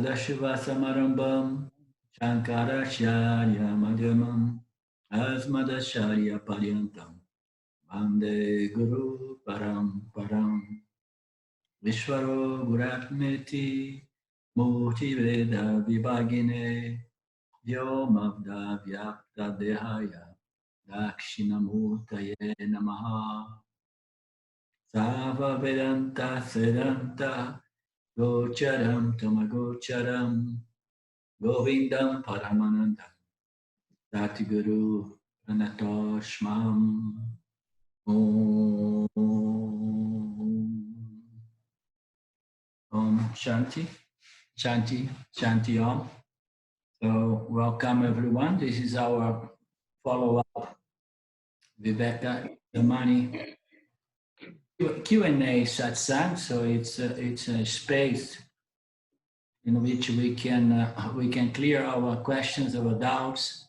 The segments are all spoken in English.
Sadashiva Samarambam Shankaracharya Madhyamam Asmadacharya Paryantam Vande Guru Param Vishwaro Guratmeti Murti Veda Vibhagine Vyomabda Vyapta Dehaya Dakshinamurtaye Namaha Sava Vedanta Sedanta Gocharam Tamagocharam Govindam Paramanandam Dati Guru Pranatoshmam Om Shanti Shanti Shanti Om. So welcome everyone. This is our follow-up Vikekachudamani Q&A satsang. So it's a space in which we can clear our questions, our doubts.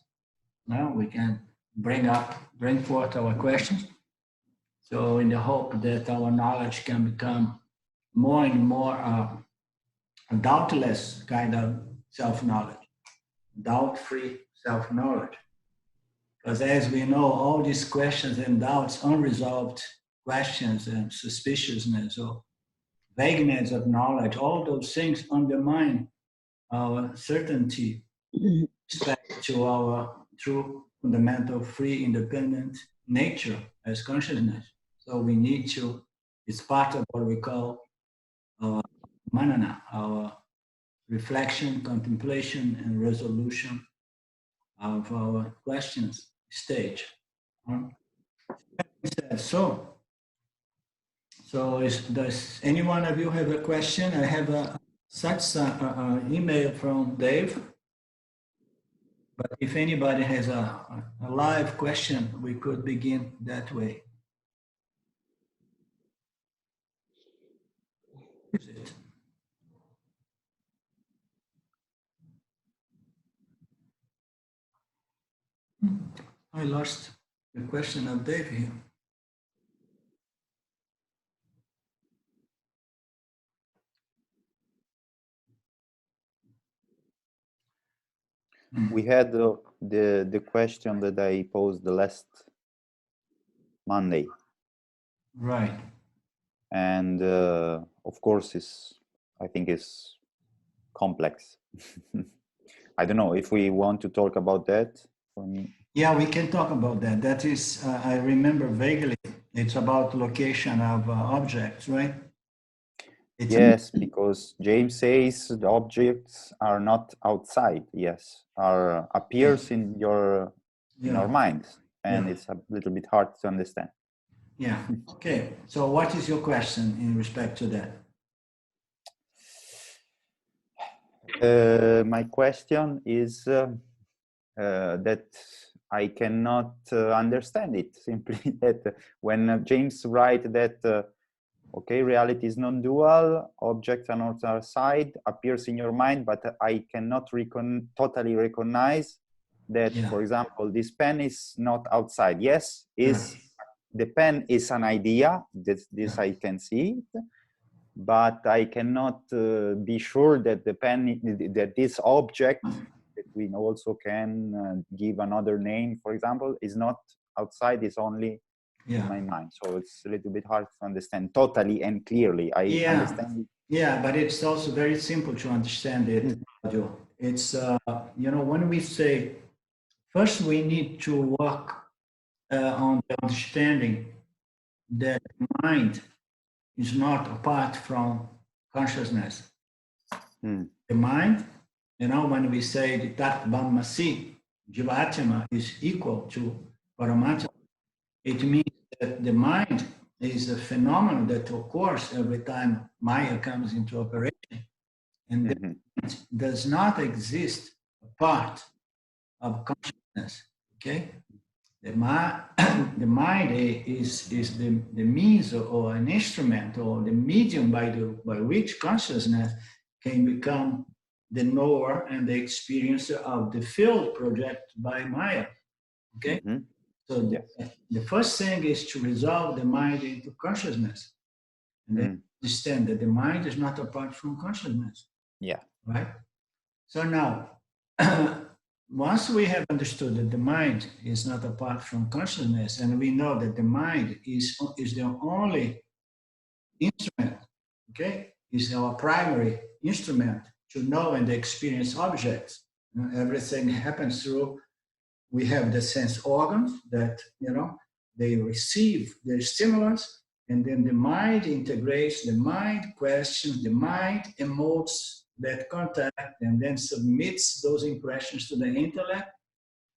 Now we can bring forth our questions. So in the hope that our knowledge can become more and more a doubtless kind of self-knowledge, doubt-free self-knowledge. Because as we know, all these questions and doubts, unresolved questions and suspiciousness or vagueness of knowledge, all those things undermine our certainty with respect to our true, fundamental, free, independent nature as consciousness. So we need to, it's part of what we call our manana, our reflection, contemplation, and resolution of our questions stage. So does any one of you have a question? I have a Satsang email from Dave. But if anybody has a live question, we could begin that way. Is it? I lost the question of Dave here. We had the question that I posed the last Monday. Right. And of course, I think it's complex. I don't know if we want to talk about that. For me. Yeah, we can talk about that. That is, I remember vaguely, it's about location of objects, right? Yes, because James says the objects are not outside. Yes, appears in your in our minds, and it's a little bit hard to understand. Yeah. Okay. So, what is your question in respect to that? My question is that I cannot understand it. Simply that when James writes that. Okay, reality is non-dual, objects are not outside, appears in your mind, but I cannot totally recognize that, for example, this pen is not outside. Yes, the pen is an idea, this I can see it, but I cannot be sure that the pen, that this object, that we also can give another name, for example, is not outside, is only in my mind. So it's a little bit hard to understand totally and clearly. I understand it. Yeah, but it's also very simple to understand it. It's, when we say, first we need to work on the understanding that mind is not apart from consciousness. The mind, when we say the Tat Brahmasi, Jivatma is equal to Paramatma, it means that the mind is a phenomenon that occurs every time Maya comes into operation. And the mind does not exist apart of consciousness, okay? The mind is the means or an instrument or the medium by which consciousness can become the knower and the experiencer of the field projected by Maya, okay? So the first thing is to resolve the mind into consciousness. And then understand that the mind is not apart from consciousness. Yeah. right? So now, once we have understood that the mind is not apart from consciousness, and we know that the mind is the only instrument, okay, is our primary instrument to know and experience objects. You know, everything happens through, we have the sense organs that, you know, they receive their stimulus, and then the mind integrates, the mind questions, the mind emotes that contact, and then submits those impressions to the intellect,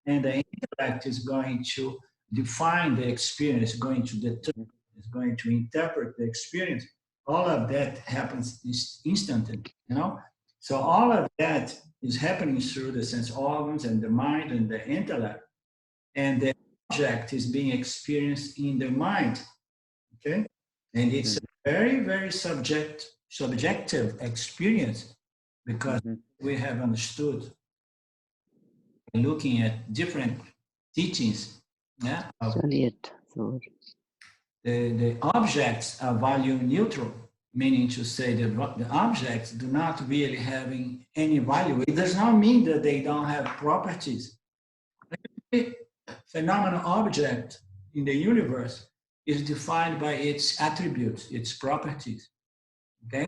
and the intellect is going to define the experience, going to determine, is going to interpret the experience. All of that happens instantly, you know? So all of that is happening through the sense organs and the mind and the intellect, and the object is being experienced in the mind, okay? And it's a very, very subjective experience, because we have understood, looking at different teachings, yeah, the objects are value neutral, meaning to say that the objects do not really having any value. It does not mean that they don't have properties. A phenomenal object in the universe is defined by its attributes, its properties, okay?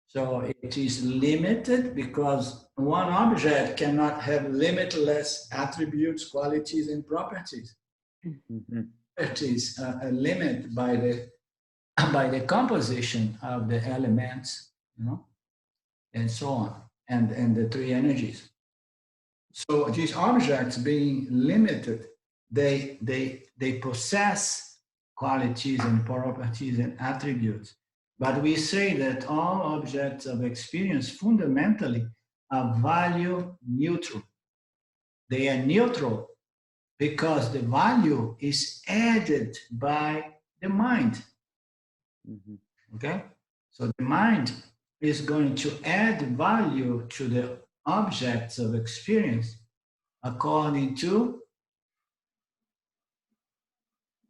So it is limited because one object cannot have limitless attributes, qualities, and properties. Properties are limited by the composition of the elements, you know, and so on, and the three energies. So these objects being limited, they possess qualities and properties and attributes. But we say that all objects of experience fundamentally are value neutral. They are neutral because the value is added by the mind. Okay? So the mind is going to add value to the objects of experience according to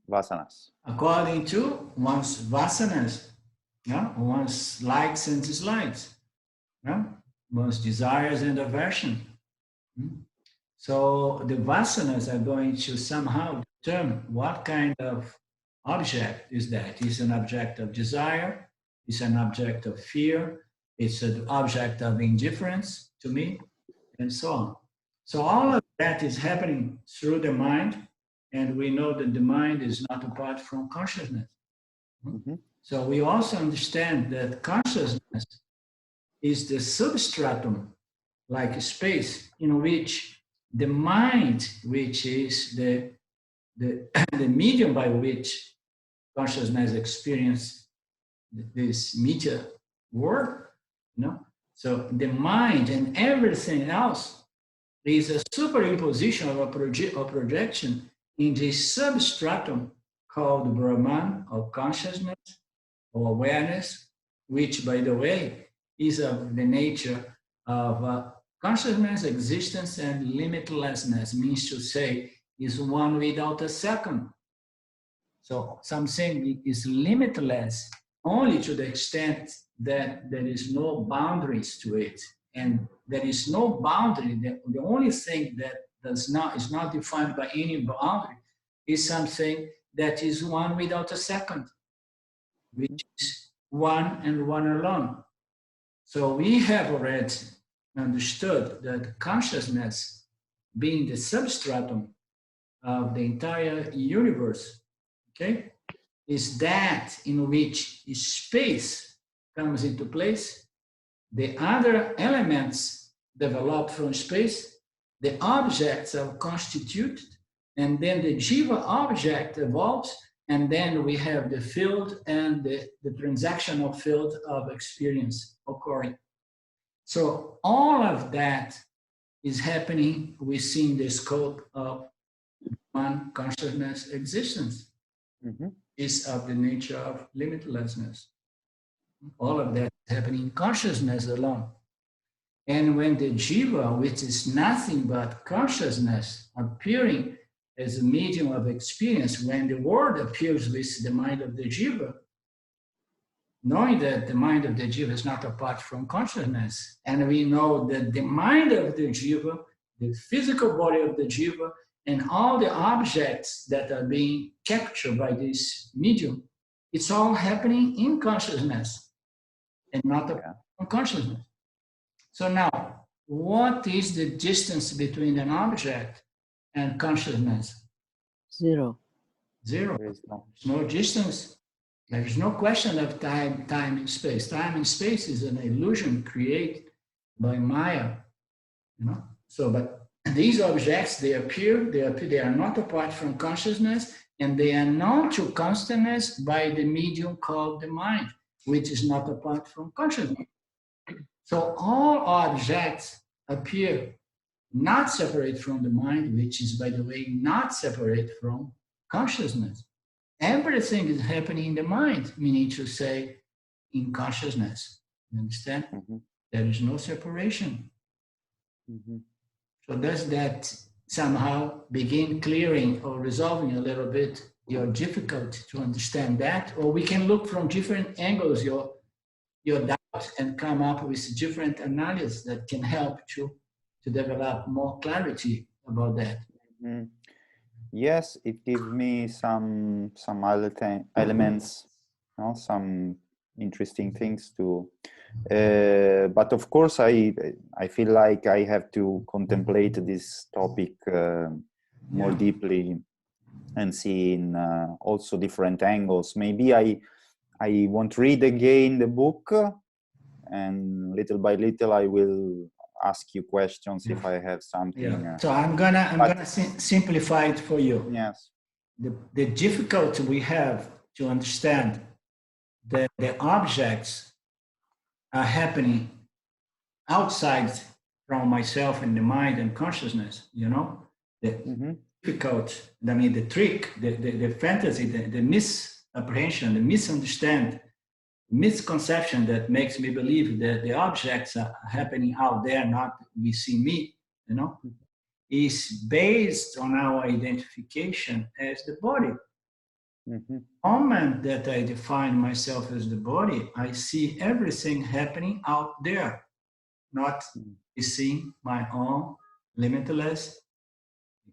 vasanas. According to one's vasanas, yeah? One's likes and dislikes, yeah? One's desires and aversion. So the vasanas are going to somehow determine what kind of object is that. It's an object of desire, it's an object of fear, it's an object of indifference to me, and so on. So all of that is happening through the mind, and we know that the mind is not apart from consciousness. So we also understand that consciousness is the substratum, like space, in which the mind, which is the medium by which consciousness experiences this media world, you know. So the mind and everything else is a superimposition of a projection in this substratum called Brahman, or consciousness, or awareness, which, by the way, is of the nature of consciousness, existence, and limitlessness, means to say, is one without a second. So something is limitless only to the extent that there is no boundaries to it. And there is no boundary. The only thing that is not defined by any boundary is something that is one without a second, which is one and one alone. So we have already understood that consciousness, being the substratum of the entire universe, okay, is that in which space comes into place, the other elements develop from space, the objects are constituted, and then the jiva object evolves, and then we have the field and the transactional field of experience occurring. So all of that is happening within the scope of one consciousness existence. Is of the nature of limitlessness. All of that is happening in consciousness alone. And when the jiva, which is nothing but consciousness, appearing as a medium of experience, when the world appears with the mind of the jiva, knowing that the mind of the jiva is not apart from consciousness, and we know that the mind of the jiva, the physical body of the jiva, and all the objects that are being captured by this medium, it's all happening in consciousness and not apart from consciousness. So now, what is the distance between an object and consciousness? Zero. Zero. There's no distance. There is no question of time and space. Time and space is an illusion created by Maya, you know. So, but these objects, they appear, they are not apart from consciousness, and they are known to consciousness by the medium called the mind, which is not apart from consciousness. So all objects appear not separate from the mind, which is, by the way, not separate from consciousness. Everything is happening in the mind, meaning to say in consciousness. You understand? Mm-hmm. There is no separation. Mm-hmm. So does that somehow begin clearing or resolving a little bit your difficulty to understand that? Or we can look from different angles your doubt and come up with different analysis that can help to develop more clarity about that. Mm-hmm. Yes, it gives me some other elements, you know, some interesting things to. But of course, I feel like I have to contemplate this topic more deeply and see in also different angles. Maybe I won't read again the book, and little by little I will ask you questions if I have something. Yeah. So I'm gonna simplify it for you. Yes. The difficulty we have to understand that the objects are happening outside from myself and the mind and consciousness. You know, the difficult. I mean, the trick, the fantasy, the misapprehension, the misunderstanding. Misconception that makes me believe that the objects are happening out there, not within me, you know, is based on our identification as the body. Mm-hmm. The moment that I define myself as the body, I see everything happening out there, not seeing my own limitless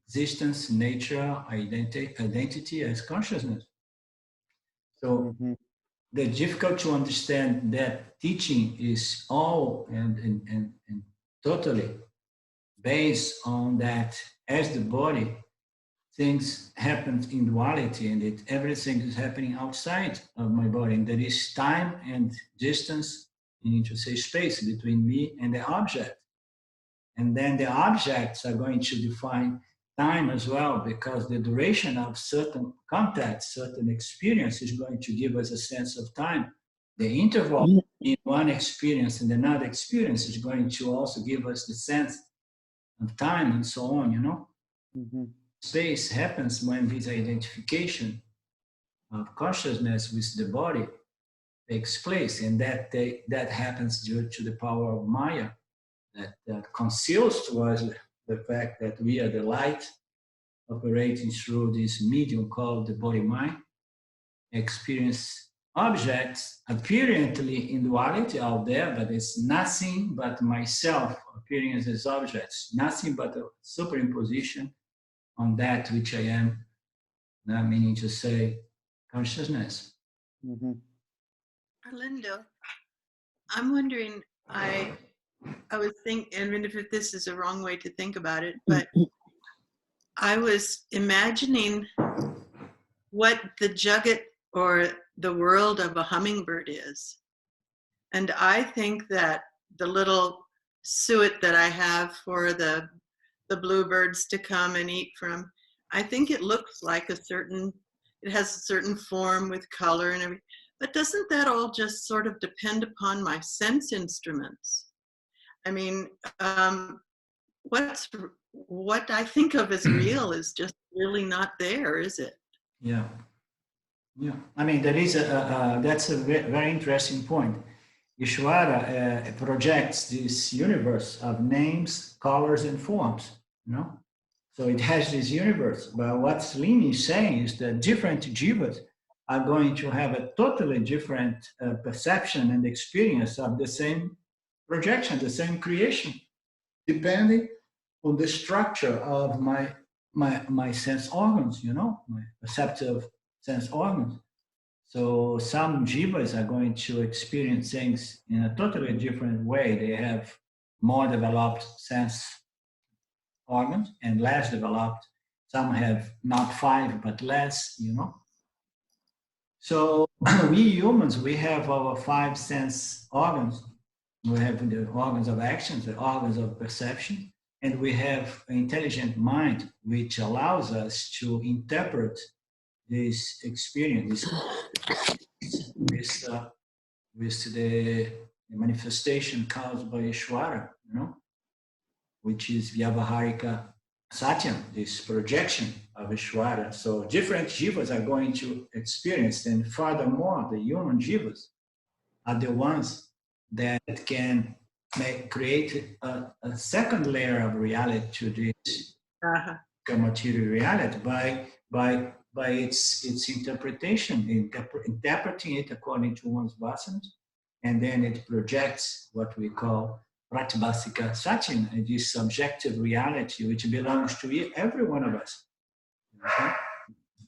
existence, nature, identity as consciousness. So the difficult to understand that teaching is all and totally based on that as the body, things happen in duality, and everything is happening outside of my body. And there is time and distance, meaning to say space, between me and the object. And then the objects are going to define time as well, because the duration of certain contact, certain experience is going to give us a sense of time. The interval in one experience and another experience is going to also give us the sense of time and so on, you know. Mm-hmm. Space happens when this identification of consciousness with the body takes place, and that happens due to the power of Maya that conceals to us the fact that we are the light operating through this medium called the body-mind, experience objects apparently in duality out there, but it's nothing but myself appearing as objects, nothing but a superimposition on that which I am, meaning to say consciousness. Mm-hmm. Arlindo, I'm wondering, I was thinking, I mean, if this is a wrong way to think about it, but I was imagining what the jugget or the world of a hummingbird is. And I think that the little suet that I have for the bluebirds to come and eat from, I think it looks like it has a certain form with color and everything. But doesn't that all just sort of depend upon my sense instruments? I mean, what I think of as real is just really not there, is it? Yeah. Yeah. I mean, there is that's a very interesting point. Ishvara projects this universe of names, colors, and forms, you know? So it has this universe. But what Lini is saying is that different jivas are going to have a totally different perception and experience of the same projection, the same creation, depending on the structure of my sense organs, my perceptive sense organs. So some jivas are going to experience things in a totally different way. They have more developed sense organs and less developed. Some have not 5, but less, So we humans, we have our 5 sense organs. We have the organs of actions, the organs of perception, and we have an intelligent mind, which allows us to interpret this experience, with the manifestation caused by Ishvara, which is Vyavaharika Satyam, this projection of Ishvara. So different jivas are going to experience, and furthermore, the human jivas are the ones that can create a second layer of reality to this material reality by its interpretation, interpreting it according to one's vasanas, and then it projects what we call Pratibhasika Satyam, this subjective reality which belongs to every one of us. Okay?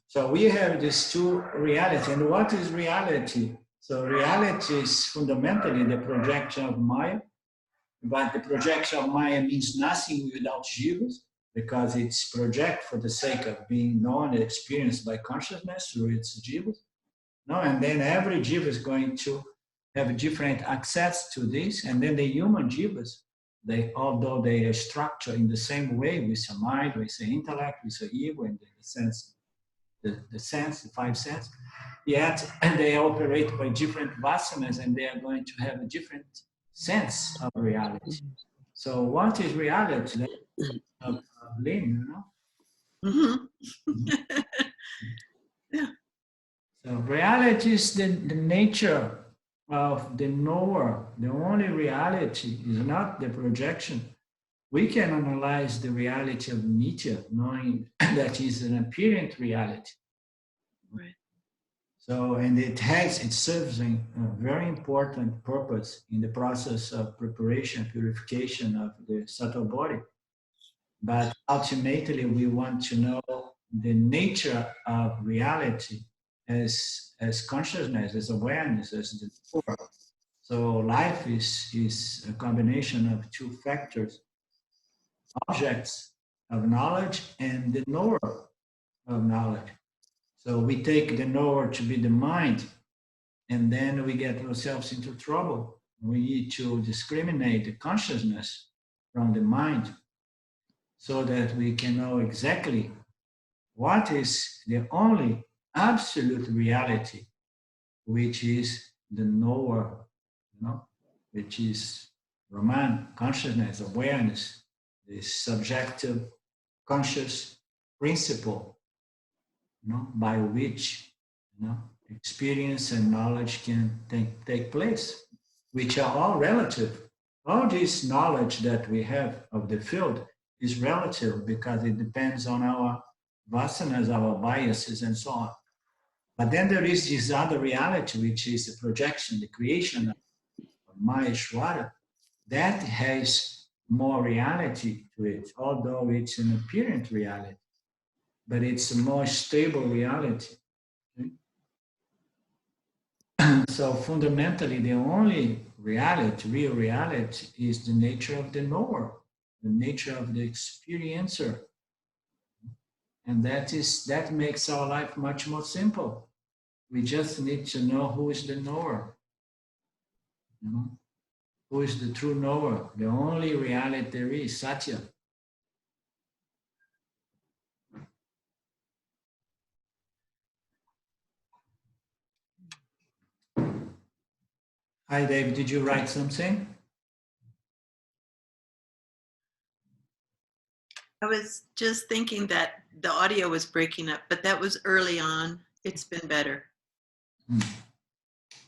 So we have these two realities. And what is reality? So reality is fundamentally the projection of Maya, but the projection of Maya means nothing without jivas, because it's project for the sake of being known and experienced by consciousness through its jivas. No, and then every jiva is going to have different access to this, and then the human jivas, although they are structured in the same way, with a mind, with an intellect, with an ego, and the sense, the 5 senses, yet they operate by different vasanas, and they are going to have a different sense of reality. So what is reality? Of Lynn, Yeah. So reality is the nature of the knower. The only reality is not the projection. We can analyze the reality of Nitya, knowing that is an apparent reality. Right. So, and it serves a very important purpose in the process of preparation, purification of the subtle body. But ultimately, we want to know the nature of reality as consciousness, as awareness, as the core. So life is a combination of 2 factors: objects of knowledge and the knower of knowledge. So we take the knower to be the mind, and then we get ourselves into trouble. We need to discriminate the consciousness from the mind, so that we can know exactly what is the only absolute reality, which is the knower, which is Brahman, consciousness, awareness, the subjective conscious principle, by which, experience and knowledge can take place, which are all relative. All this knowledge that we have of the field is relative, because it depends on our vasanas, our biases, and so on. But then there is this other reality, which is the projection, the creation of Maya Ishvara, that has more reality to it, although it's an apparent reality, but it's a more stable reality. Okay? So fundamentally, the only reality, real reality, is the nature of the knower, the nature of the experiencer. And that makes our life much more simple. We just need to know who is the knower, who is the true knower. The only reality there is, Satya. Hi, Dave, did you write something? I was just thinking that the audio was breaking up, but that was early on. It's been better.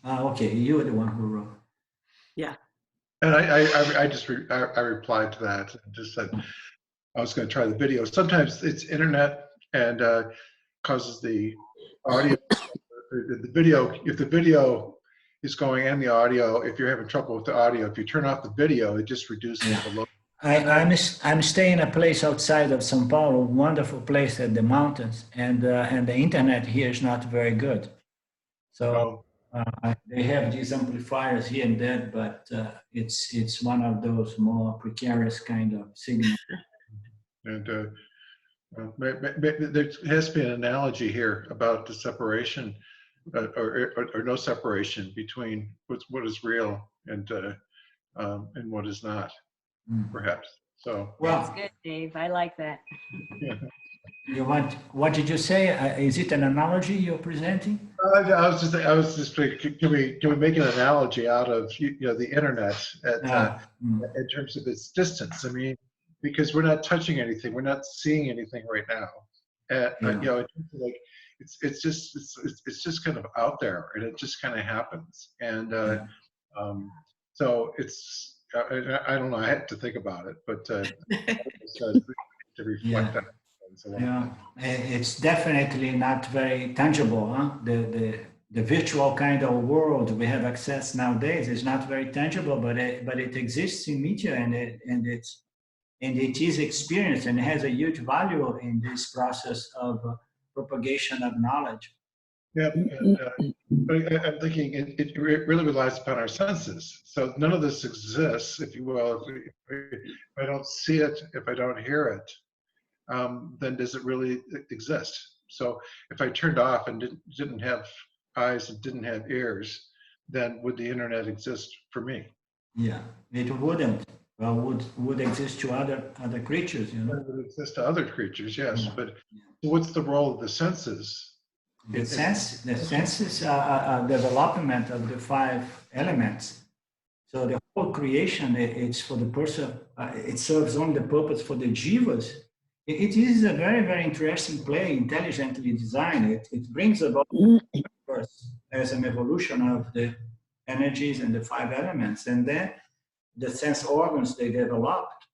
Okay, you were the one who wrote. Yeah. And I just replied to that and just said I was going to try the video. Sometimes it's internet and causes the audio the video, if the video is going and the audio, if you're having trouble with the audio, if you turn off the video, it just reduces the load. I'm staying in a place outside of São Paulo, wonderful place at the mountains, and the internet here is not very good. So they have these amplifiers here and there, but it's one of those more precarious kind of signals. And there has been an analogy here about the separation, or no separation between what is real and what is not, perhaps. So that's good, Dave. I like that. Yeah. You want? What did you say? Is it an analogy you're presenting? I was just can we make an analogy out of the internet in terms of its distance? I mean, because we're not touching anything, we're not seeing anything right now. Like it's just kind of out there, and it just kind of happens. And so it's I don't know. I had to think about it, but to reflect on it. Yeah, it's definitely not very tangible. Huh? The virtual kind of world we have access nowadays is not very tangible, but it exists in media, and it is experienced and has a huge value in this process of propagation of knowledge. Yeah, but I'm thinking it really relies upon our senses. So none of this exists, if you will, if I don't see it, if I don't hear it. Then does it really exist? So if I turned off and didn't have eyes and didn't have ears, then would the internet exist for me? Yeah, it wouldn't. Well, would exist to other creatures, you know. It would exist to other creatures, yes. Yeah. But what's the role of the senses? The senses are development of the 5 elements. So the whole creation, it's for the person. It serves only the purpose for the jivas. It is a very, very interesting play, intelligently designed. It brings about as an evolution of the energies and the 5 elements. And then the sense organs they developed.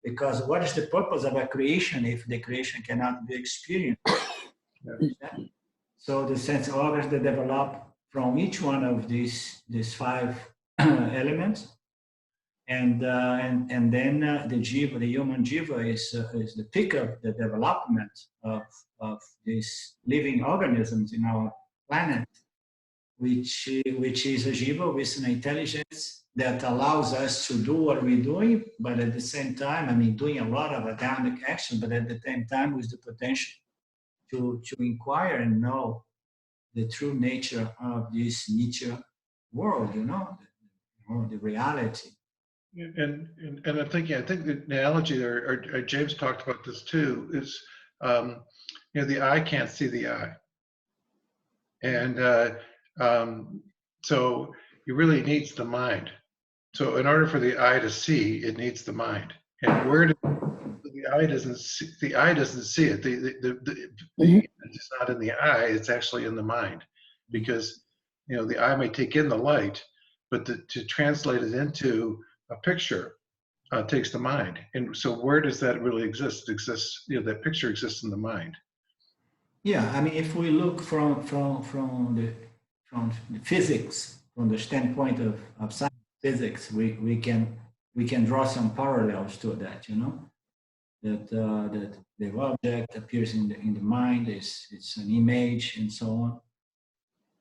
Because what is the purpose of a creation if the creation cannot be experienced? Yeah. So the sense organs they develop from each one of these 5 elements. And then the jiva, the human jiva, is the peak of the development of these living organisms in our planet, which is a jiva with an intelligence that allows us to do what we're doing, but at the same time, I mean, doing a lot of dynamic action, but at the same time with the potential to inquire and know the true nature of this nature world, you know, the reality. And I'm thinking, I think the analogy there, or James talked about this too, is the eye can't see the eye, and so it really needs the mind. So in order for the eye to see, it needs the mind. And where the eye doesn't see, the eye doesn't see it. It's not in the eye; it's actually in the mind, because the eye may take in the light, but to translate it into a picture takes the mind. And so where does that really exist? It exists, that picture exists in the mind. Yeah, I mean, if we look from the physics, from the standpoint of science physics, we can draw some parallels to that, that the object appears in the mind, it's an image and so on.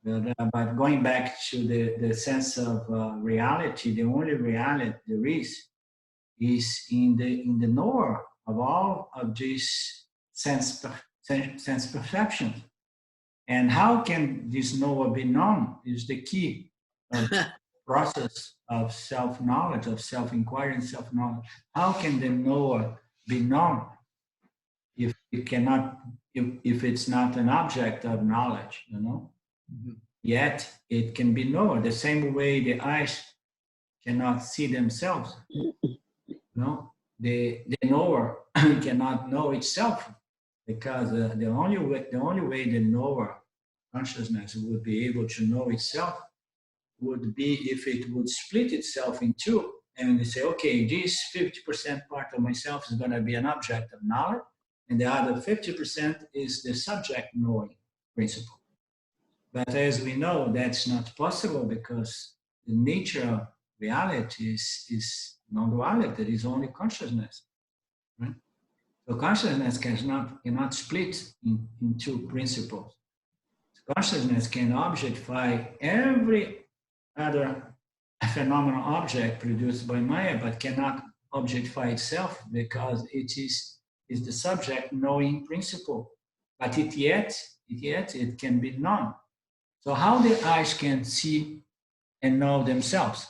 But going back to the sense of reality, the only reality there is in the knower of all of these sense perceptions. And how can this knower be known is the key of the process of self-knowledge, of self-inquiry and self-knowledge. How can the knower be known if it's not an object of knowledge, Mm-hmm. Yet it can be known the same way the eyes cannot see themselves. The knower cannot know itself, because the only way the knower consciousness would be able to know itself would be if it would split itself in 2 and say, okay, this 50% part of myself is going to be an object of knowledge, and the other 50% is the subject knowing principle. But as we know, that's not possible because the nature of reality is non-duality. There is only consciousness. Right? So consciousness cannot split in two principles. Consciousness can objectify every other phenomenal object produced by Maya, but cannot objectify itself because it is the subject knowing principle. But it can be known. So how the eyes can see and know themselves?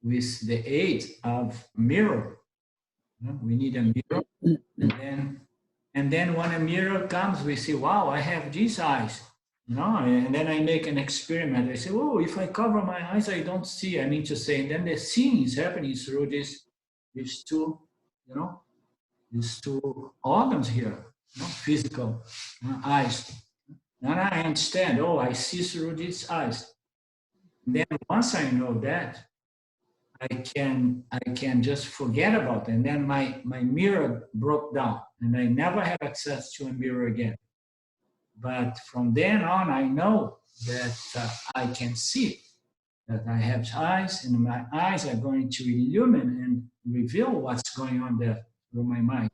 With the aid of mirror. We need a mirror, and then when a mirror comes, we see, wow, I have these eyes. And then I make an experiment. I say, oh, if I cover my eyes, I don't see. I mean to say, and then the seeing is happening through these two, these two organs here, physical eyes. And I understand, oh, I see through these eyes. And then once I know that, I can just forget about it. And then my mirror broke down and I never have access to a mirror again. But from then on, I know that I can see, that I have eyes and my eyes are going to illumine and reveal what's going on there through my mind.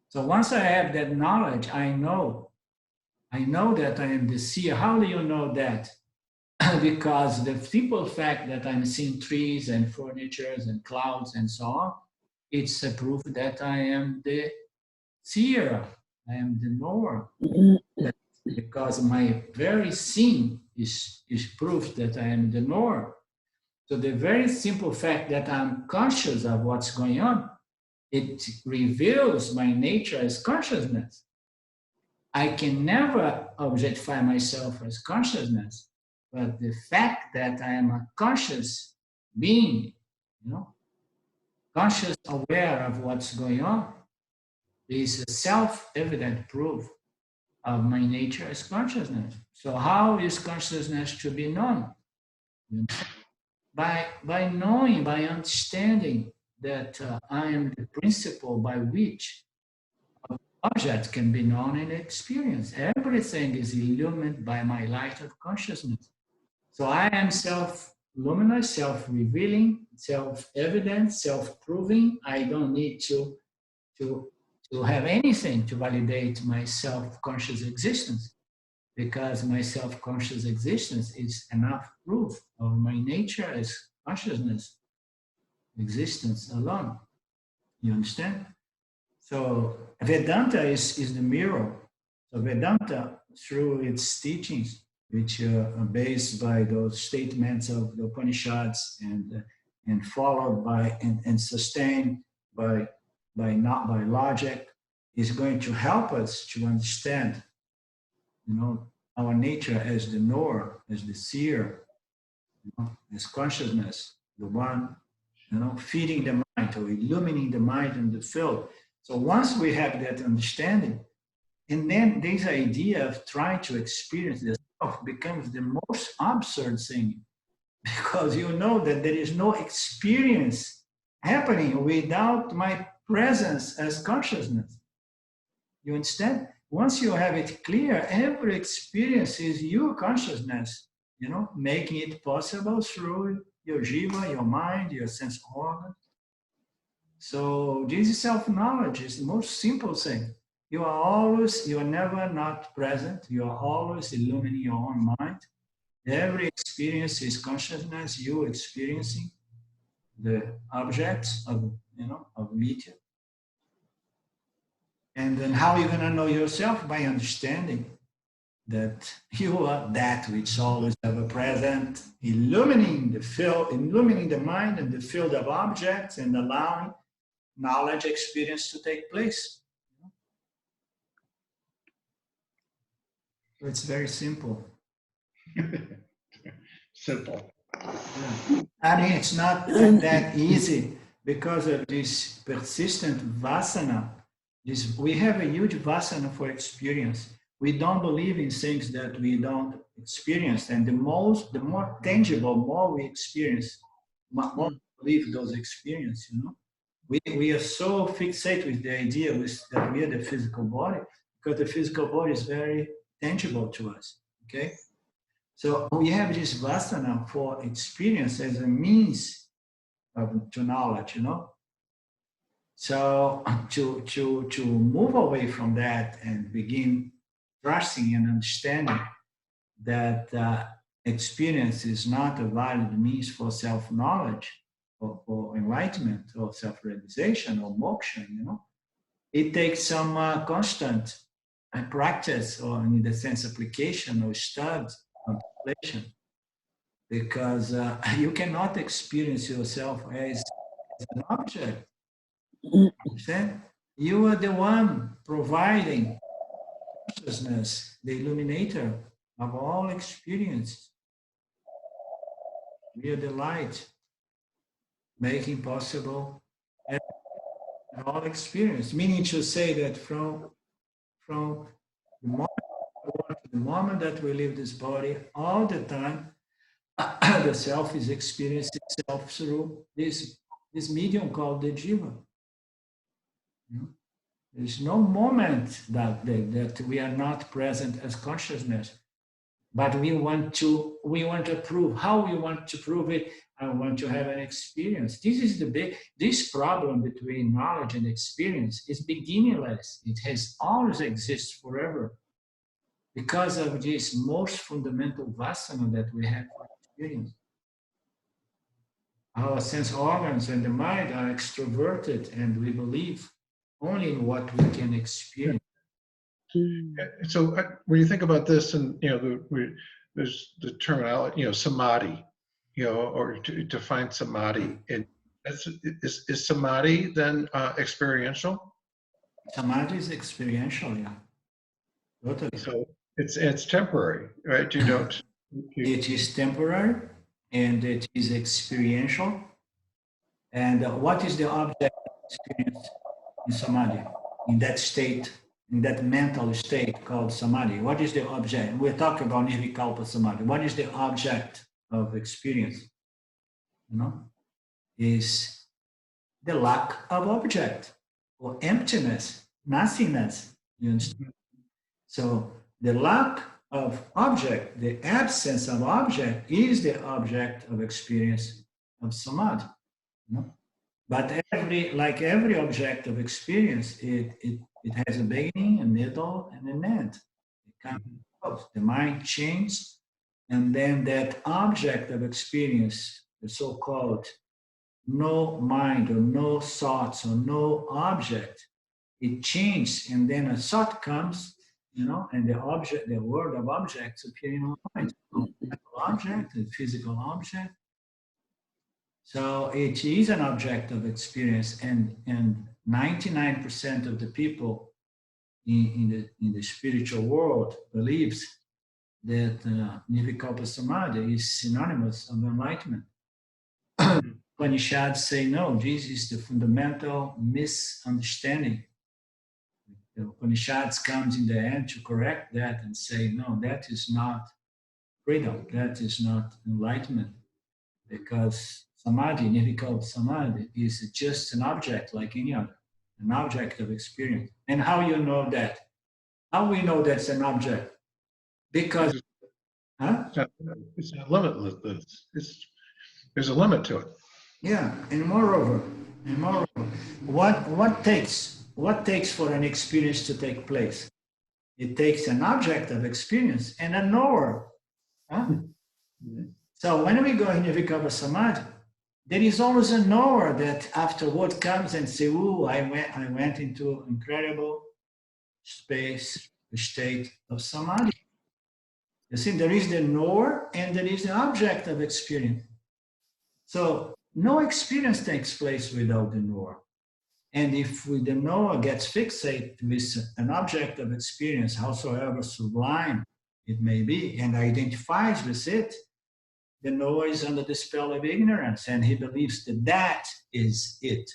So once I have that knowledge, I know that I am the seer. How do you know that? Because the simple fact that I'm seeing trees and furnitures and clouds and so on, it's a proof that I am the seer. I am the knower. Because my very seeing is proof that I am the knower. So the very simple fact that I'm conscious of what's going on, it reveals my nature as consciousness. I can never objectify myself as consciousness, but the fact that I am a conscious being, conscious aware of what's going on, is a self-evident proof of my nature as consciousness. So how is consciousness to be known? By knowing, by understanding that I am the principle by which objects can be known and experienced. Everything is illumined by my light of consciousness. So I am self-luminous, self-revealing, self-evident, self-proving. I don't need to have anything to validate my self-conscious existence, because my self-conscious existence is enough proof of my nature as consciousness, existence alone. You understand? So Vedanta is the mirror. So Vedanta, through its teachings, which are based by those statements of the Upanishads and followed by and sustained by logic, is going to help us to understand, our nature as the knower, as the seer, as consciousness, the one, feeding the mind or illumining the mind and the field. So once we have that understanding, and then this idea of trying to experience the self becomes the most absurd thing, because you know that there is no experience happening without my presence as consciousness. You understand? Once you have it clear, every experience is your consciousness, making it possible through your jiva, your mind, your sense organ. So this self-knowledge is the most simple thing. You are never not present. You are always illumining your own mind. Every experience is consciousness, you experiencing the objects of media. And then how are you going to know yourself? By understanding that you are that which always ever present, illumining the field, illumining the mind and the field of objects, and allowing knowledge experience to take place. It's very simple. Simple. Yeah. I mean, it's not that easy because of this persistent vasana. We have a huge vasana for experience. We don't believe in things that we don't experience. And the more tangible, more we experience, more we believe those experiences, We are so fixated with the idea that we are the physical body, because the physical body is very tangible to us. Okay, so we have this vasana for experience as a means to knowledge, you know. So to move away from that and begin trusting and understanding that experience is not a valid means for self-knowledge or for enlightenment or self-realization or moksha, you know. It takes some constant practice, or in the sense application or study, contemplation, because you cannot experience yourself as an object. Understand? You are the one providing consciousness, the illuminator of all experience. We are the light, making possible all experience. Meaning to say that from the moment that we leave this body, all the time, the self is experiencing itself through this medium called the jiva. You know? There's no moment that we are not present as consciousness, but we want to prove. How we want to prove it? I want to have an experience. This is this problem between knowledge and experience is beginningless. It has always existed forever, because of this most fundamental vasana that we have for experience. Our sense organs and the mind are extroverted, and we believe only in what we can experience. So when you think about this, and you know, there's the terminology, you know, samadhi, you know, or to find samadhi, and is samadhi then experiential? Samadhi is experiential, yeah. Totally. So it's temporary, right? You don't. It is temporary, and it is experiential. And what is the object of experience in samadhi? In that state, in that mental state called samadhi, what is the object? We're talking about nirvikalpa samadhi. What is the object of experience? You know, is the lack of object, or emptiness, nothingness. You understand? So the lack of object, the absence of object, is the object of experience of samadhi. You know? But like every object of experience, it has a beginning, a middle, and an end. It comes and goes. The mind changes, and then that object of experience, the so-called no mind or no thoughts or no object, it changes, and then a thought comes, you know, and the object, the word of objects appear in our mind. Mental object, a physical object. So it is an object of experience, and 99% of the people in the spiritual world believes that nirvikalpa samadhi is synonymous of enlightenment. Upanishads say no, this is the fundamental misunderstanding. The Upanishads comes in the end to correct that and say, no, that is not freedom, that is not enlightenment, because samadhi, nirvikalpa samadhi, is just an object like any other, an object of experience. And how you know that? How we know that's an object? Because, It's not limitless. There's a limit to it. yeah, and moreover, what takes for an experience to take place? It takes an object of experience and a knower. Huh? So when we go in Nirvikalpa Samadhi, there is always a knower that afterward comes and says, "Ooh, I went into incredible space, the state of Samadhi." You see, there is the knower and there is the object of experience. So no experience takes place without the knower. And if the knower gets fixated with an object of experience, howsoever sublime it may be, and identifies with it, the knower is under the spell of ignorance, and he believes that that is it.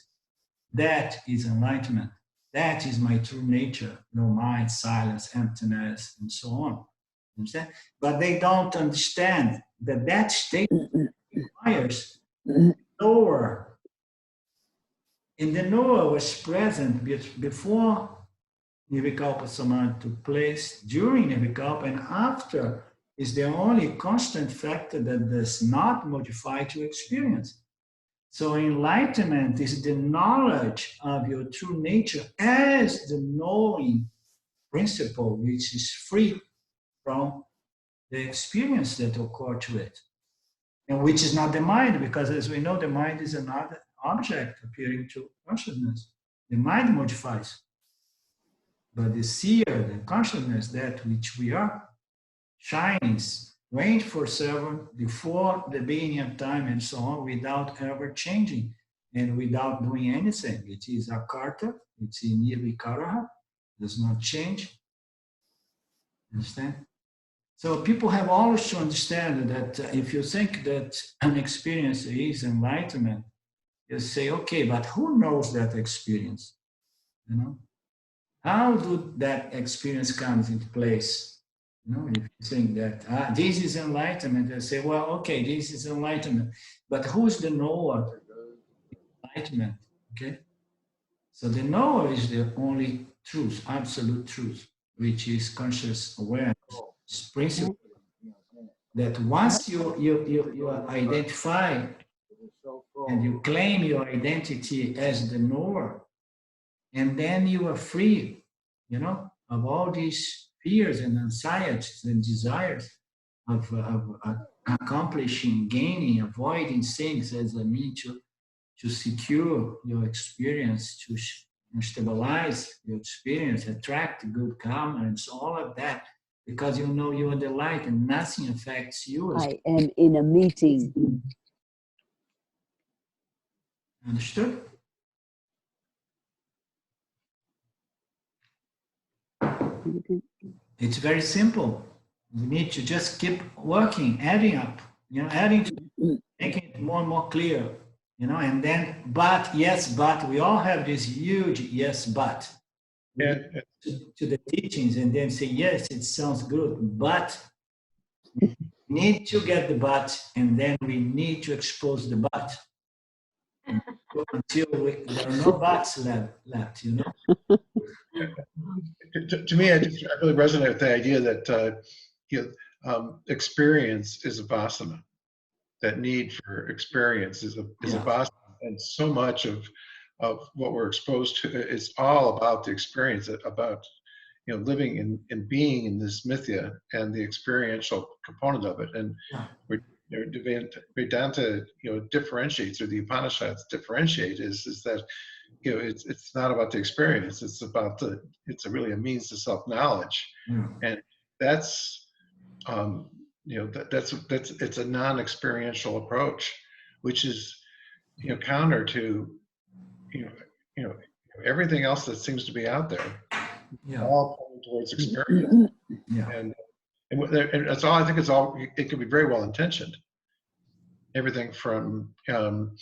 That is enlightenment. That is my true nature. No mind, silence, emptiness, and so on. Understand? But they don't understand that that state requires knower. And the knower was present before Nirvikalpa Samadhi took place, during Nirvikalpa and after, is the only constant factor that does not modify to experience. So enlightenment is the knowledge of your true nature as the knowing principle, which is free from the experience that occur to it. And which is not the mind, because as we know, the mind is another object appearing to consciousness. The mind modifies. But the seer, the consciousness, that which we are, shines 24/7 before the beginning of time and so on, without ever changing and without doing anything. It is akarta, it's in nirvikaraha, does not change. Understand? So people have always to understand that if you think that an experience is enlightenment, you say, okay, but who knows that experience? You know, how do that experience comes into place? You know, if you think that this is enlightenment, they say, well, okay, this is enlightenment, but who's the knower? Enlightenment, okay? So the knower is the only truth, absolute truth, which is conscious awareness, it's principle. That once you identify and you claim your identity as the knower, and then you are free, you know, of all these fears and anxieties and desires of accomplishing, gaining, avoiding things as a means to secure your experience, to stabilize your experience, attract good karma, and so all of that. Because you know you are the light and nothing affects you. I am in a meeting. Understood? It's very simple. You need to just keep working, adding up, you know, adding to making it more and more clear, you know, and then, but, yes, but, we all have this huge yes, but. Yeah. To the teachings and then say, yes, it sounds good, but we need to get the but, and then we need to expose the but. Until there are no buts left, you know. To me, I really resonate with the idea that experience is a vasana. That need for experience is a vasana, and so much of what we're exposed to is all about the experience, about living and being in this mithya and the experiential component of it. And Vedanta differentiates, or the Upanishads differentiate, is that it's not about the experience, it's about it's really a means to self-knowledge. And that's it's a non-experiential approach, which is counter to everything else that seems to be out there. All pointing towards experience. And that's all. I think it can be very well intentioned. Everything from an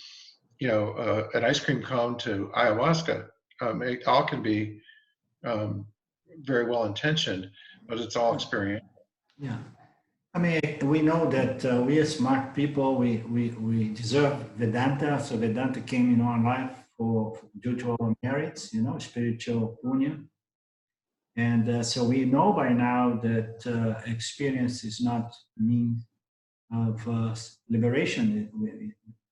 ice cream cone to ayahuasca, it all can be very well intentioned, but it's all experience. Yeah, I mean, we know that we as smart people, we deserve Vedanta. So Vedanta came in our life due to our merits, spiritual punya. And so we know by now that experience is not a means of liberation.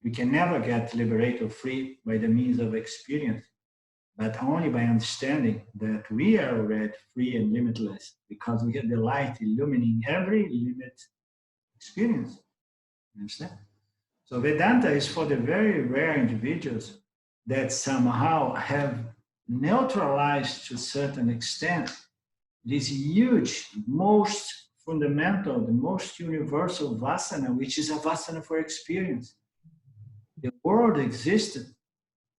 We can never get liberated or free by the means of experience, but only by understanding that we are already free and limitless, because we have the light illumining every limit experience. You understand? So Vedanta is for the very rare individuals that somehow have neutralized to a certain extent this huge, most fundamental, the most universal vasana, which is a vasana for experience. The world existed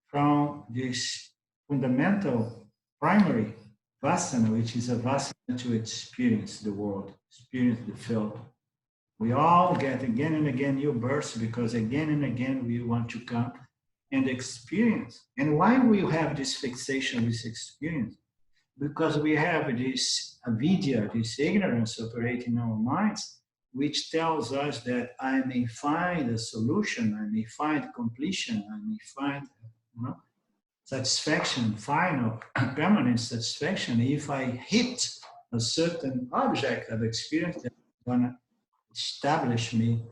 from this fundamental, primary vasana, which is a vasana to experience the world, experience the field. We all get again and again new births because again and again we want to come and experience. And why we have this fixation, this experience? Because we have this avidya, this ignorance operating in our minds, which tells us that I may find a solution, I may find completion, I may find satisfaction, final, permanent satisfaction, if I hit a certain object of experience that's going to establish me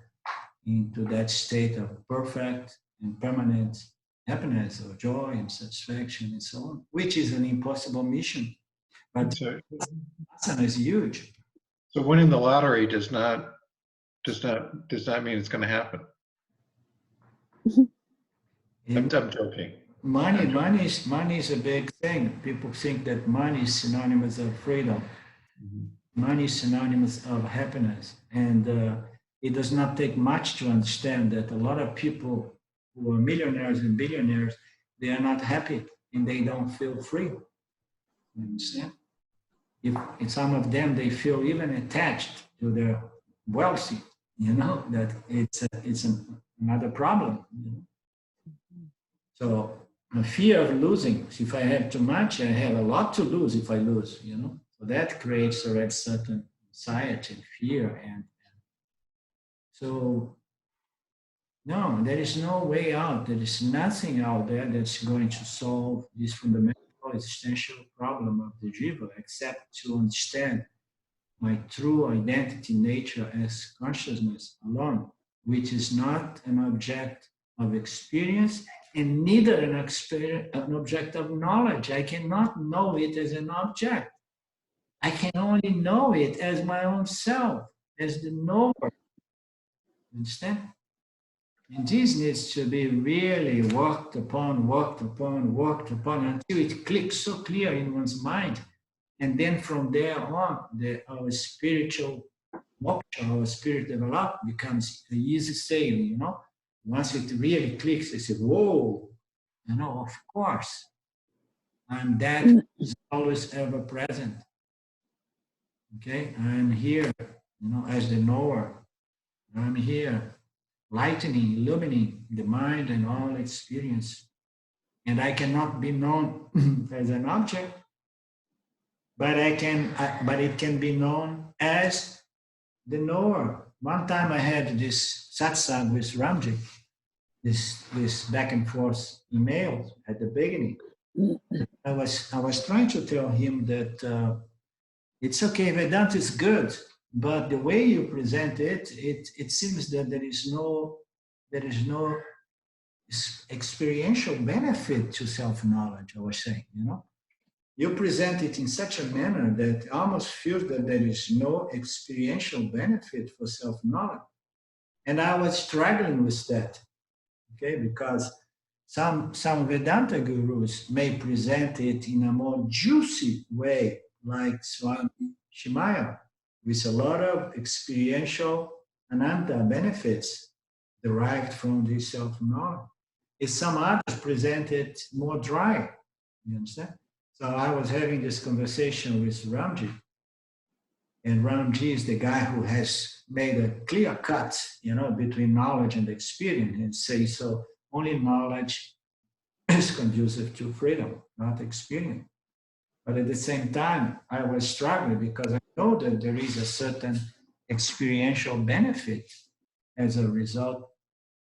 into that state of perfect and permanent happiness or joy and satisfaction and so on, which is an impossible mission. But So, vasana is huge. so winning the lottery does not mean it's going to happen. I'm joking. Money is a big thing. People think that money is synonymous of freedom. Money is synonymous of happiness. And it does not take much to understand that a lot of people who are millionaires and billionaires, they are not happy and they don't feel free. You understand? If some of them, they feel even attached to their wealthy, that it's another problem. So the fear of losing, if I have too much, I have a lot to lose if I lose, So that creates a certain anxiety and fear. And so, no, there is no way out. There is nothing out there that's going to solve this fundamental existential problem of the jiva, except to understand my true identity nature as consciousness alone, which is not an object of experience and neither an object of knowledge. I cannot know it as an object. I can only know it as my own self, as the knower. Understand? And this needs to be really worked upon until it clicks so clear in one's mind. And then from there on, our spiritual moksha, our spirit development becomes easy sailing, Once it really clicks, they say, whoa, of course. And that is always ever present. Okay, I'm here, as the knower. I'm here, lightening, illumining the mind and all experience. And I cannot be known as an object, but it can be known as the knower. One time I had this satsang with Ramji, this back and forth email at the beginning. I was trying to tell him that it's okay, Vedanta is good, but the way you present it, it seems that there is no experiential benefit to self-knowledge, I was saying, You present it in such a manner that I almost feel that there is no experiential benefit for self-knowledge. And I was struggling with that, okay, because some Vedanta gurus may present it in a more juicy way, like Swami Shimaya, with a lot of experiential ananta benefits derived from this self-knowledge. If some others present it more dry, you understand? So I was having this conversation with Ramji, and Ramji is the guy who has made a clear cut, between knowledge and experience, and say, so only knowledge is conducive to freedom, not experience. But at the same time, I was struggling because I know that there is a certain experiential benefit as a result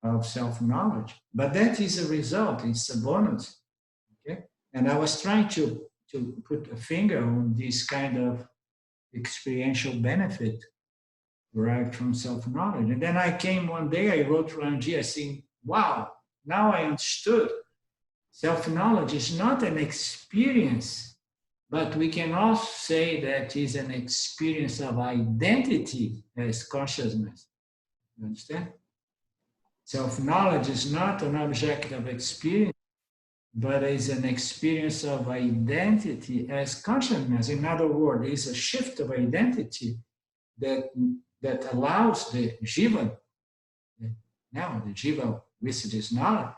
of self-knowledge. But that is a result, it's a bonus. Okay? And I was trying to put a finger on this kind of experiential benefit derived from self-knowledge. And then I came one day, I wrote to Ramji, I said, wow, now I understood. Self-knowledge is not an experience, but we can also say that is an experience of identity as consciousness. You understand? Self-knowledge is not an object of experience, but is an experience of identity as consciousness. In other words, it's a shift of identity that allows the jiva, now the jiva with this knowledge,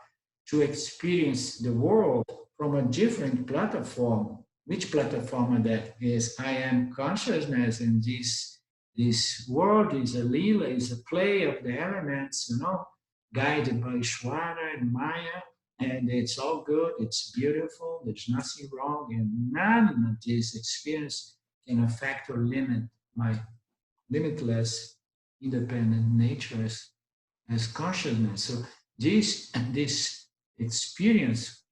to experience the world from a different platform. Which platform that is? I am consciousness, and this world is a lila, is a play of the elements, guided by Ishvara and Maya, and it's all good, it's beautiful, there's nothing wrong, and none of this experience can affect or limit my limitless, independent nature as consciousness. So this experience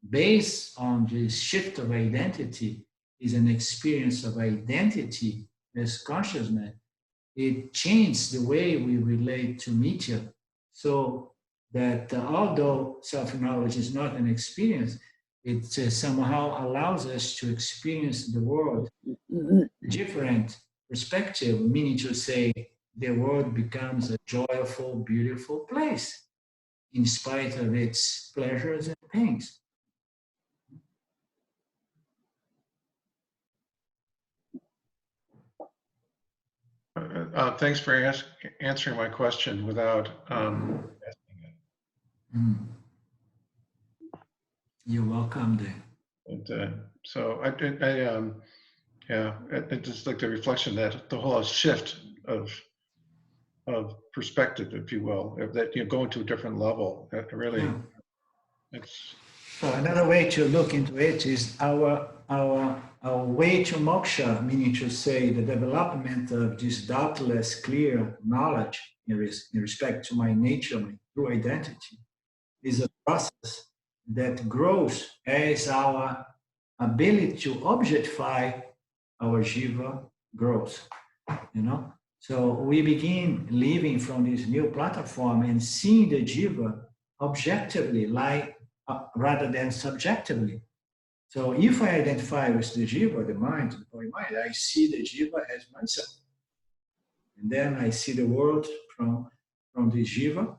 based on this shift of identity, is an experience of identity as consciousness. It changed the way we relate to media, so that although self-knowledge is not an experience, it somehow allows us to experience the world different perspective, meaning to say the world becomes a joyful, beautiful place in spite of its pleasures and pains. Thanks for answering my question without asking it. You're welcome, Dan. And, so yeah, it just like the reflection that the whole shift of perspective, if you will, that you go into a different level. It really, it's. So another way to look into it is our way to moksha, meaning to say the development of this doubtless, clear knowledge in respect to my nature, my true identity, is a process that grows as our ability to objectify our jiva grows, you know? So we begin living from this new platform and seeing the jiva objectively, like rather than subjectively. So if I identify with the jiva, the mind, the body mind, I see the jiva as myself. And then I see the world from the jiva.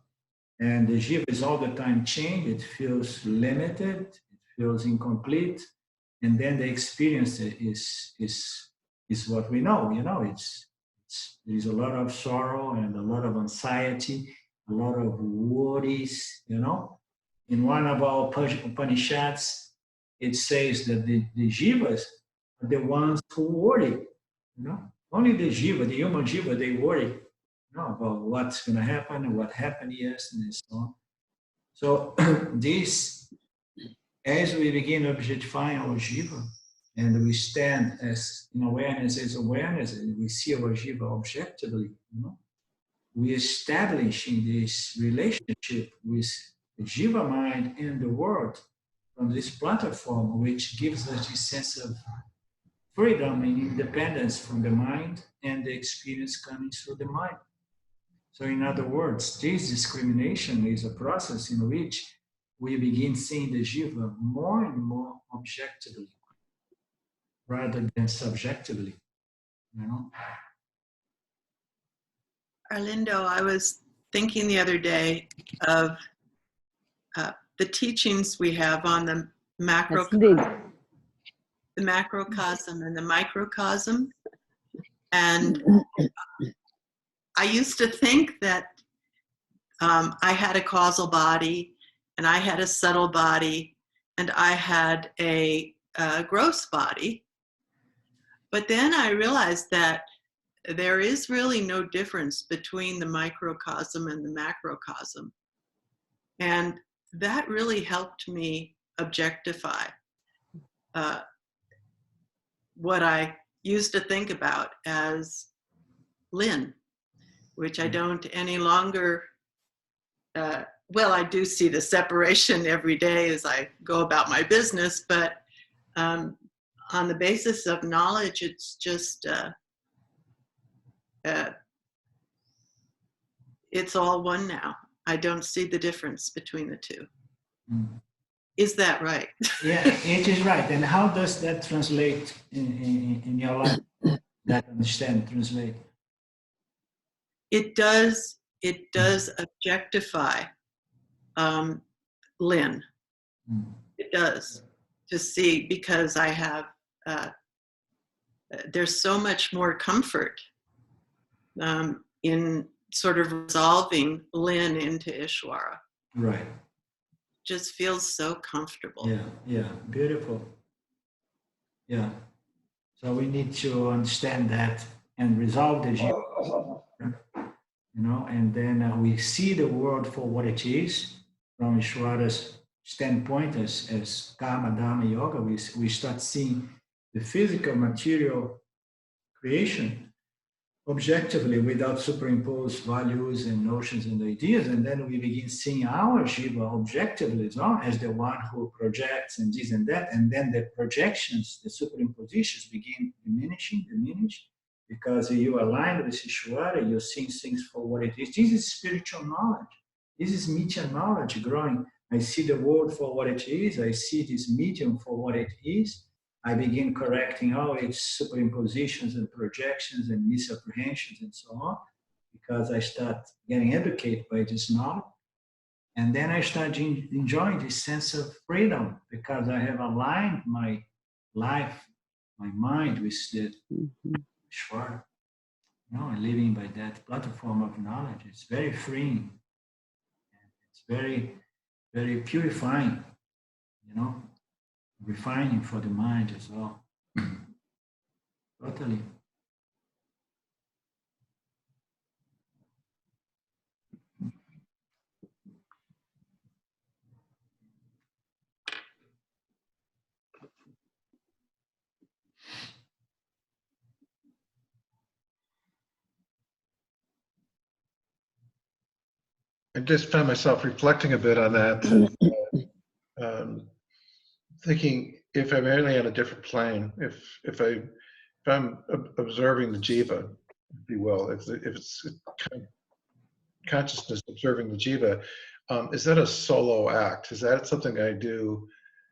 And the jiva is all the time changed. It feels limited. It feels incomplete. And then the experience is what we know. You know, there's a lot of sorrow and a lot of anxiety, a lot of worries, you know. In one of our Upanishads, it says that the jivas are the ones who worry, you know. Only the jiva, the human jiva, they worry, you know, about what's going to happen and what happened yesterday and so on. So this, as we begin objectifying our jiva, and we stand as in awareness as awareness, and we see our jiva objectively, you know, we establishing this relationship with the jiva mind and the world from this platform, which gives us this sense of freedom and independence from the mind and the experience coming through the mind. So in other words, this discrimination is a process in which we begin seeing the jiva more and more objectively rather than subjectively, you know? Arlindo, I was thinking the other day of the teachings we have on the macrocosm and the microcosm. And I used to think that I had a causal body, and I had a subtle body, and I had a gross body. But then I realized that there is really no difference between the microcosm and the macrocosm. And that really helped me objectify what I used to think about as Lin, which I don't any longer, well, I do see the separation every day as I go about my business, but on the basis of knowledge, it's just, it's all one now. I don't see the difference between the two. Is that right? Yeah, it is right. And how does that translate in your life? That translate? It does objectify Lin. It does, to see, because I have, there's so much more comfort in sort of resolving Lin into Ishwara. Right. Just feels so comfortable. Yeah, beautiful. Yeah. So we need to understand that and resolve the jiva, you know, and then we see the world for what it is from Ishwara's standpoint as Karma, Dharma, Yoga. We start seeing the physical material creation objectively without superimposed values and notions and ideas. And then we begin seeing our Jiva objectively as the one who projects and this and that. And then the projections, the superimpositions begin diminish, because you align with Ishvara, you're seeing things for what it is. This is spiritual knowledge. This is Mitya knowledge growing. I see the world for what it is. I see this medium for what it is. I begin correcting all its superimpositions and projections and misapprehensions and so on, because I start getting educated by this knowledge. And then I start enjoying this sense of freedom, because I have aligned my life, my mind with the Ishvara. Living by that platform of knowledge. It's very freeing. It's very, very purifying, refining for the mind as well. Totally. I just found myself reflecting a bit on that, thinking if I'm really on a different plane, if I'm observing the jiva, if you will, if it's consciousness observing the jiva, is that a solo act? Is that something I do?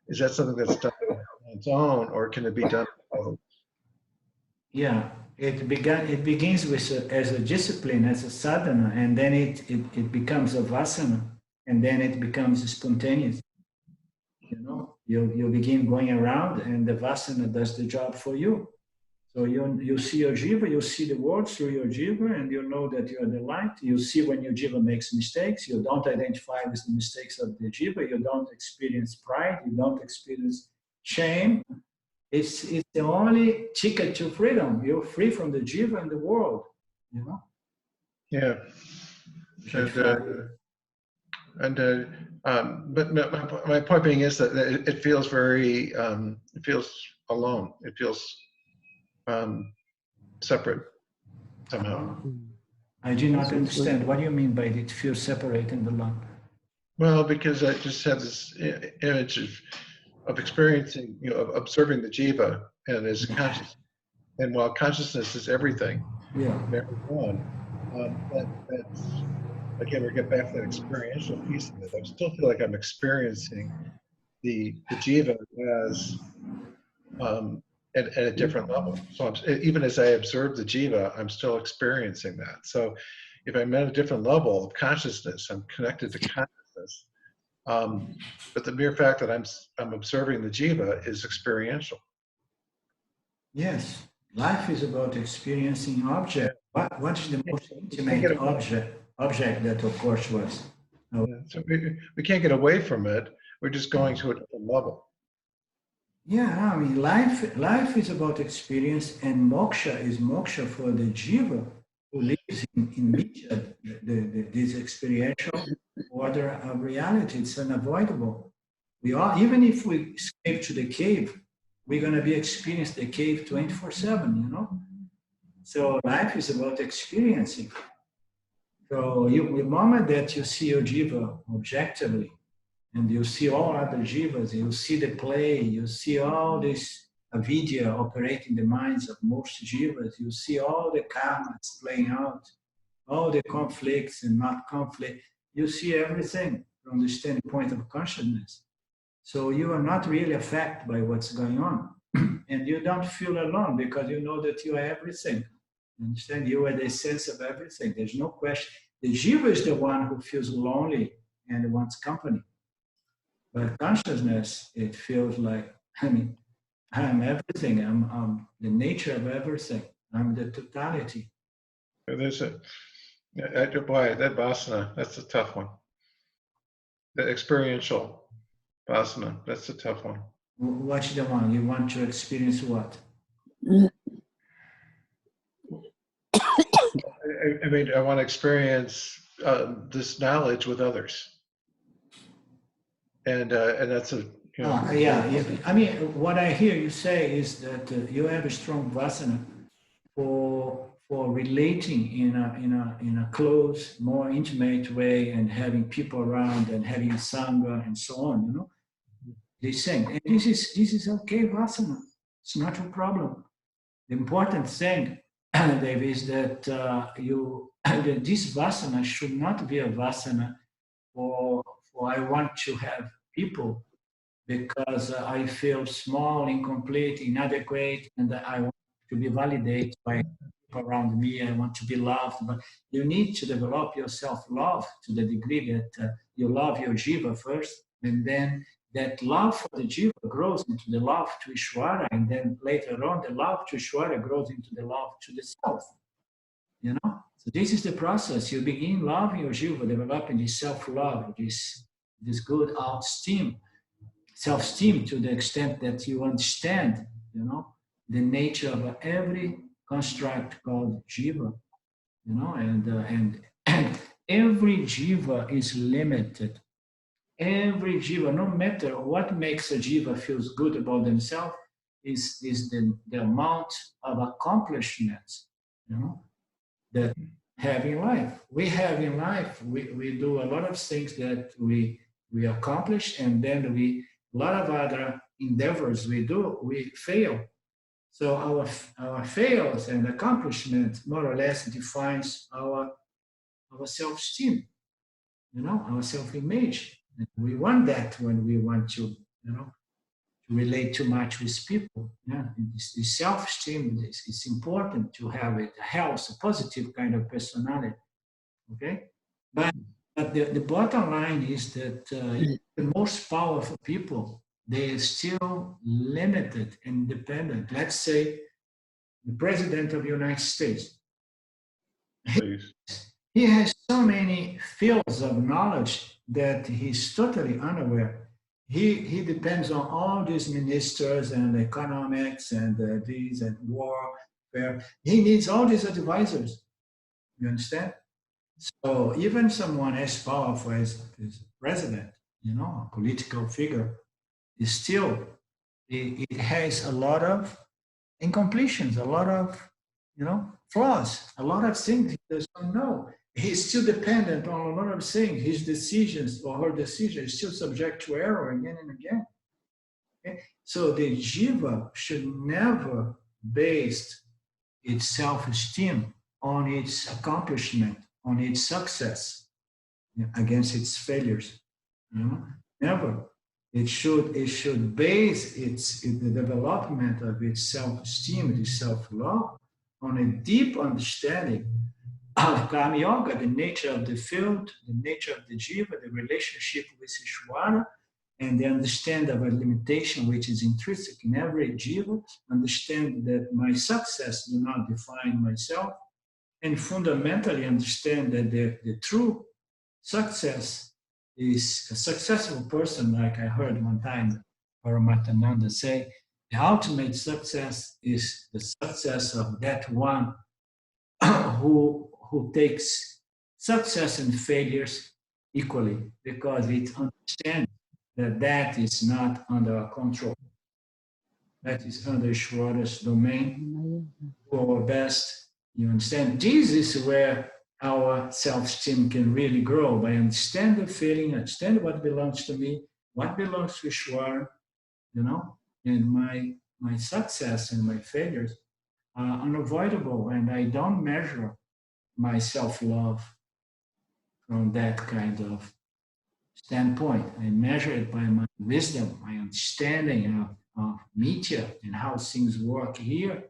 Is that something that's done on its own, or can it be done by others? Yeah, it begins with as a discipline, as a sadhana, and then it becomes a vasana, and then it becomes spontaneous. You begin going around, and the vasana does the job for you. So you see your jiva, you see the world through your jiva, and you know that you are the light. You see when your jiva makes mistakes. You don't identify with the mistakes of the jiva. You don't experience pride. You don't experience shame. It's the only ticket to freedom. You're free from the jiva and the world. Yeah. But my point being is that it feels very, it feels alone. It feels separate somehow. I do not understand. What do you mean by it feels separate and alone? Well, because I just have this image of experiencing, of observing the jiva and as conscious. And while consciousness is everything, everyone, that's, again, we get back to that experiential piece of it. I still feel like I'm experiencing the jiva as at a different level. So even as I observe the jiva, I'm still experiencing that. So if I'm at a different level of consciousness, I'm connected to consciousness. But the mere fact that I'm observing the jiva is experiential. Yes, life is about experiencing object. What is the most intimate object that occurs to us? So we can't get away from it. We're just going to a different level. Yeah, I mean, life is about experience, and moksha is moksha for the jiva who lives in Mitya, this experiential order of reality. It's unavoidable. Even if we escape to the cave, we're going to be experiencing the cave 24/7, So life is about experiencing. So the moment that you see your jiva objectively, and you see all other jivas, you see the play, you see all this avidya operating the minds of most jivas, you see all the karmas playing out, all the conflicts and not conflict, you see everything from the standpoint of consciousness. So you are not really affected by what's going on. And you don't feel alone, because you know that you are everything. You understand? You are the essence of everything. There's no question. The jiva is the one who feels lonely and wants company. But consciousness, it feels like, I'm everything. I'm the nature of everything. I'm the totality. There's boy, that vasana, that's a tough one. The experiential vasana, that's a tough one. What's the one? You want to experience what? I mean, I want to experience this knowledge with others. And that's a, yeah. I mean, what I hear you say is that you have a strong vasana for for relating in a close, more intimate way, and having people around and having sangha and so on, you know. They sing, and this is okay, vasana. It's not a problem. The important thing, Dave, is that that this vasana should not be a vasana for I want to have people because I feel small, incomplete, inadequate, and I want to be validated by people around me. I want to be loved, but you need to develop your self-love to the degree that you love your jiva first, and then that love for the jiva grows into the love to Ishvara, and then later on, the love to Ishvara grows into the love to the self. You know, so this is the process. You begin loving your jiva, developing this self-love, this good out-esteem, self-esteem to the extent that you understand, you know, the nature of every construct called jiva, you know, and every jiva is limited. Every jiva, no matter what makes a jiva feels good about themselves, is the amount of accomplishments, you know, that have in life. We have in life, we do a lot of things that we accomplish, and then a lot of other endeavors we do, we fail. So our fails and accomplishment more or less defines our self-esteem, you know, our self-image. And we want that when we want to, you know, to relate too much with people. Yeah, this self-esteem is important to have it, a health, a positive kind of personality. Okay, but the bottom line is that the most powerful people, they are still limited and dependent. Let's say the president of the United States. Please. He has so many fields of knowledge that he's totally unaware. He depends on all these ministers and economics and these and warfare. He needs all these advisors. You understand? So even someone as powerful as president, you know, a political figure, is still, it has a lot of incompletions, a lot of, you know, flaws, a lot of things he doesn't know. He's still dependent on a lot of things. His decisions or her decision is still subject to error again and again. Okay? So the jiva should never base its self-esteem on its accomplishment, on its success, against its failures. You know? Never. It should base the development of its self-esteem, its self-love, on a deep understanding of Karma Yoga, the nature of the field, the nature of the jiva, the relationship with Ishvara, and the understanding of a limitation which is intrinsic in every jiva, understand that my success do not define myself, and fundamentally understand that the true success is a successful person, like I heard one time Paramahansa say, the ultimate success is the success of that one who takes success and failures equally, because it understands that is not under our control. That is under Ishvara's domain. For our best, you understand? This is where our self-esteem can really grow, by understand the feeling, understand what belongs to me, what belongs to Ishvara, you know, and my success and my failures are unavoidable, and I don't measure my self-love from that kind of standpoint. I measure it by my wisdom, my understanding of media and how things work here.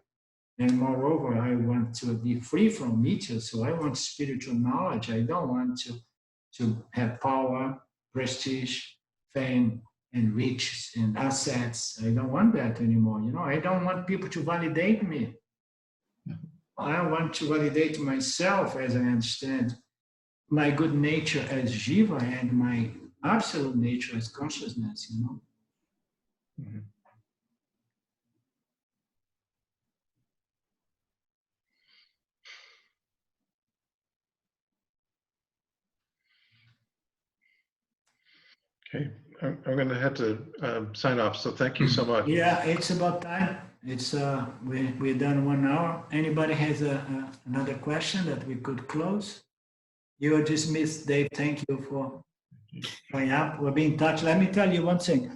And moreover, I want to be free from media, so I want spiritual knowledge. I don't want to have power, prestige, fame, and riches and assets. I don't want that anymore. You know, I don't want people to validate me. I want to validate myself as I understand my good nature as jiva and my absolute nature as consciousness, you know. Mhm. Okay, I'm going to have to sign off. So thank you so much. Yeah, it's about time. It's we're done 1 hour. Anybody has another question that we could close? You are dismissed, Dave. Thank you for showing up. We'll be in touch. Let me tell you one thing.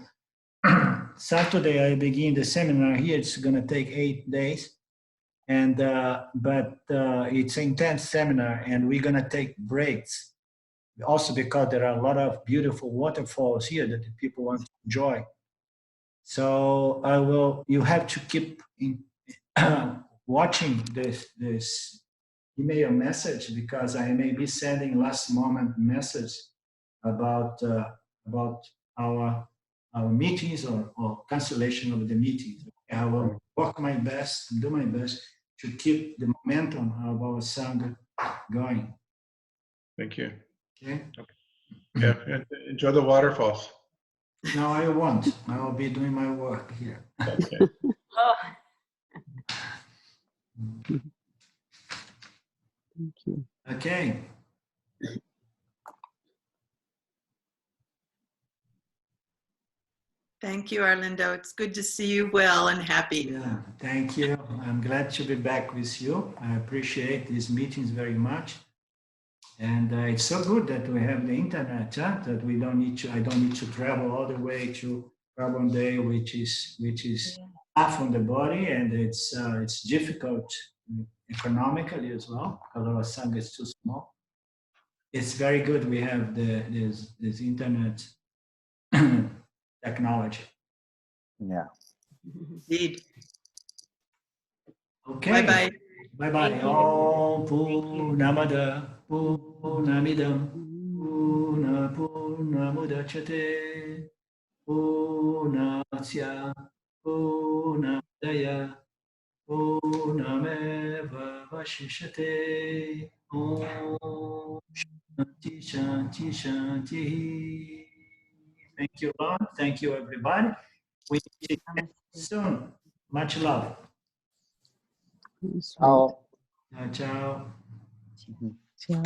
Saturday I begin the seminar here. It's going to take 8 days, and but it's an intense seminar, and we're going to take breaks. Also because there are a lot of beautiful waterfalls here that the people want to enjoy. So I will. You have to keep watching this email message, because I may be sending last moment message about our meetings or cancellation of the meetings. I will work my best, do my best to keep the momentum of our Sangha going. Thank you. Okay. Yeah, and enjoy the waterfalls. No, I won't. I will be doing my work here. Okay. Oh, Thank you. Okay. Thank you, Arlindo. It's good to see you well and happy. Yeah, thank you. I'm glad to be back with you. I appreciate these meetings very much. And it's so good that we have the internet, that we don't need to, I don't need to travel all the way to Carbondale, which is half on the body, and it's difficult economically as well, because our Sangha is too small. It's very good we have this internet technology. Yeah. Indeed. Okay. Bye-bye. Bye-bye. Thank you. Om Purnamada Purnamidam Purnamudachyate Purnasya Purnamidaya Purnameva Vashishyate. Om Shanti Shanti Shanti. Thank you, Lord. Thank you, everybody. We see you soon. Much love. That's Ciao. Ciao. Ciao.